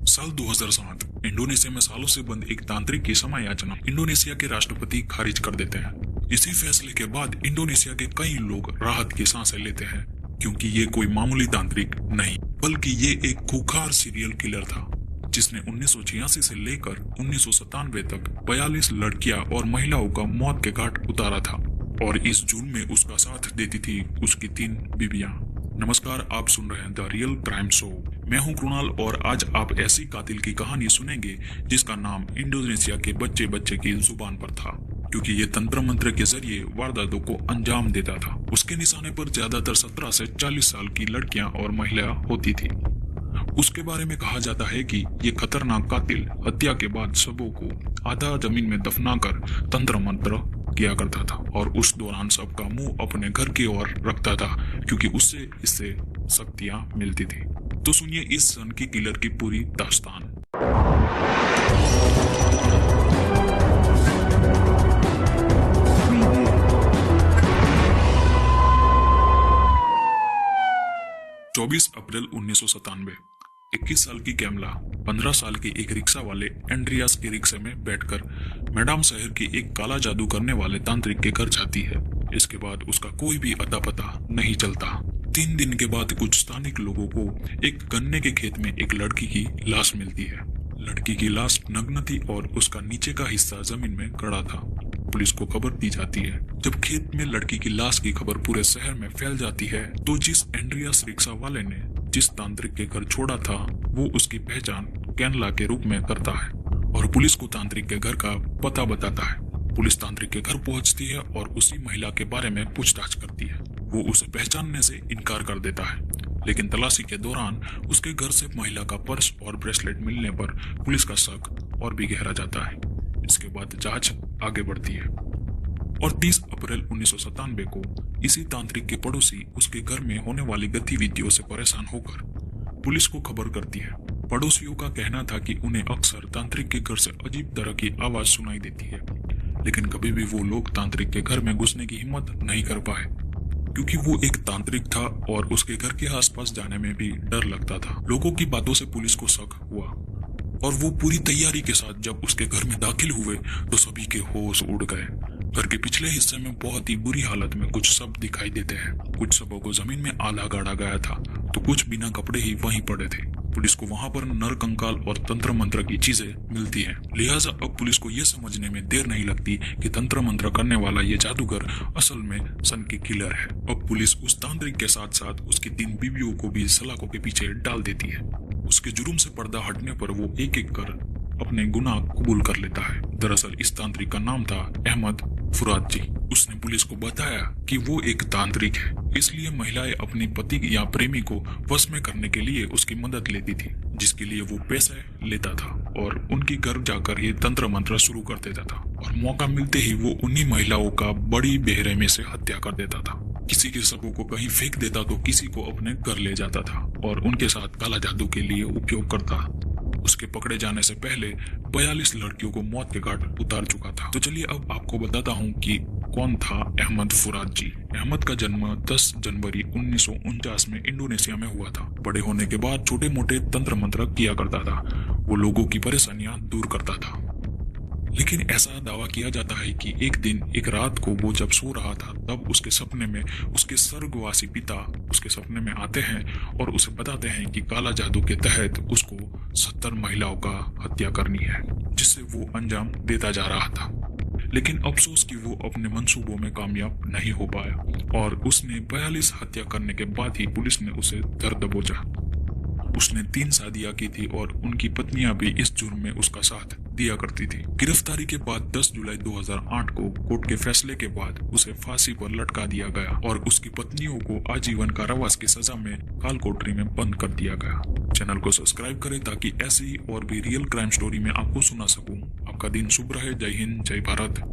साल 2007 इंडोनेशिया में सालों से बंद एक तांत्रिक की क्षमा याचना इंडोनेशिया के राष्ट्रपति खारिज कर देते हैं। इसी फैसले के बाद इंडोनेशिया के कई लोग राहत की सांसें लेते हैं, क्योंकि ये कोई मामूली तांत्रिक नहीं बल्कि ये एक खूंखार सीरियल किलर था जिसने 1986 से लेकर 1997 तक 42 लड़कियां और महिलाओं का मौत के घाट उतारा था और इस जुर्म में उसका साथ देती थी उसकी 3 बीवियां। नमस्कार, आप सुन रहे हैं द रियल क्राइम शो। मैं हूं कृणाल और आज आप ऐसी कातिल की कहानी सुनेंगे जिसका नाम इंडोनेशिया के बच्चे बच्चे की जुबान पर था, क्योंकि ये तंत्र मंत्र के जरिए वारदातों को अंजाम देता था। उसके निशाने पर ज्यादातर 17 से 40 साल की लड़कियां और महिलाएं होती थी। उसके बारे में कहा जाता है कि ये खतरनाक कातिल हत्या के बाद शवों को आधा जमीन में दफनाकर तंत्र मंत्र किया करता था और उस दौरान सबका मुंह अपने घर की ओर रखता था, क्योंकि उससे इससे शक्तियां मिलती थी। तो सुनिए इस सन की किलर की पूरी दास्तान। चौबीस अप्रैल 1997 21 साल की कैमला 15 साल के एक रिक्शा वाले एंड्रियास के रिक्शे में बैठकर मैदाम शहर के एक काला जादू करने वाले तांत्रिक के घर जाती है। इसके बाद उसका कोई भी अता पता नहीं चलता। 3 दिन के बाद कुछ स्थानिक लोगों को एक गन्ने के खेत में एक लड़की की लाश मिलती है। लड़की की लाश नग्न थी और उसका नीचे का हिस्सा जमीन में गड़ा था। पुलिस को खबर दी जाती है। जब खेत में लड़की की लाश की खबर पूरे शहर में फैल जाती है तो जिस एंड्रियास रिक्शा वाले ने जिस तांत्रिक के घर छोड़ा था वो उसकी पहचान कैनला के रूप में करता है और पुलिस को तांत्रिक के घर का पता बताता है। पुलिस तांत्रिक के घर पहुंचती है और उसी महिला के बारे में पूछताछ करती है। वो उसे पहचानने से इनकार कर देता है, लेकिन तलाशी के दौरान उसके घर से महिला का पर्स और ब्रेसलेट मिलने पर पुलिस का शक और भी गहरा जाता है। इसके बाद जांच आगे बढ़ती है और 30 अप्रैल 1997 को इसी तांत्रिक के पड़ोसी उसके घर में होने वाली गतिविधियों से परेशान होकर पुलिस को खबर करती है। पड़ोसियों का कहना था कि उन्हें अक्सर तांत्रिक के घर से अजीब तरह की आवाज सुनाई देती है, लेकिन कभी भी वो लोग तांत्रिक के घर में घुसने की हिम्मत नहीं कर पाए, क्योंकि वो एक तांत्रिक था और उसके घर के आसपास जाने में भी डर लगता था। लोगों की बातों से पुलिस को शक हुआ और वो पूरी तैयारी के साथ जब उसके घर में दाखिल हुए तो सभी के होश उड़ गए। घर के पिछले हिस्से में बहुत ही बुरी हालत में कुछ शव दिखाई देते हैं। कुछ शवों को जमीन में आला गाड़ा गया था तो कुछ बिना कपड़े ही वहीं पड़े थे। पुलिस को वहां पर नर कंकाल और तंत्र मंत्र की चीजें मिलती हैं। लिहाजा अब पुलिस को यह समझने में देर नहीं लगती कि तंत्र मंत्र करने वाला ये जादूगर असल में सन की किलर है। अब पुलिस उस तांत्रिक के साथ साथ उसकी 3 बीवियों को भी सलाखों के पीछे डाल देती है। उसके जुर्म से पर्दा हटने पर वो एक एक कर अपने गुनाह कबूल कर लेता है। दरअसल इस तांत्रिक का नाम था अहमद फुराद जी। उसने पुलिस को बताया कि वो एक तांत्रिक है, इसलिए महिलाएं अपने पति या प्रेमी को वश में करने के लिए उसकी मदद लेती थी, जिसके लिए वो पैसे लेता था और उनके घर जाकर ये तंत्र मंत्र शुरू कर देता था और मौका मिलते ही वो उन्हीं महिलाओं का बड़ी बेरहमी से हत्या कर देता था। किसी के शवों को कहीं फेंक देता तो किसी को अपने घर ले जाता था और उनके साथ काला जादू के लिए उपयोग करता। उसके पकड़े जाने से पहले 42 लड़कियों को मौत के घाट उतार चुका था। तो चलिए अब आपको बताता हूँ कि कौन था अहमद फुराद जी। अहमद का जन्म 10 जनवरी 1949 में इंडोनेशिया में हुआ था। बड़े होने के बाद छोटे मोटे तंत्र मंत्र किया करता था। वो लोगों की परेशानियां दूर करता था, लेकिन ऐसा दावा किया जाता है कि एक दिन एक रात को वो जब सो रहा था तब उसके सपने में उसके स्वर्गवासी पिता उसके सपने में आते हैं और उसे बताते हैं कि काला जादू के तहत उसको 70 महिलाओं का हत्या करनी है, जिससे वो अंजाम देता जा रहा था। लेकिन अफसोस कि वो अपने मंसूबों में कामयाब नहीं हो पाया और उसने 42 हत्या करने के बाद ही पुलिस ने उसे दर दबोचा। उसने 3 शादियां की थी और उनकी पत्नियां भी इस जुर्म में उसका साथ दिया करती थी। गिरफ्तारी के बाद 10 जुलाई 2008 को कोर्ट के फैसले के बाद उसे फांसी पर लटका दिया गया और उसकी पत्नियों को आजीवन कारावास की सजा में काल कोठरी में बंद कर दिया गया। चैनल को सब्सक्राइब करें ताकि ऐसी और भी रियल क्राइम स्टोरी में आपको सुना सकूं। आपका दिन शुभ रहे। जय हिंद, जय भारत।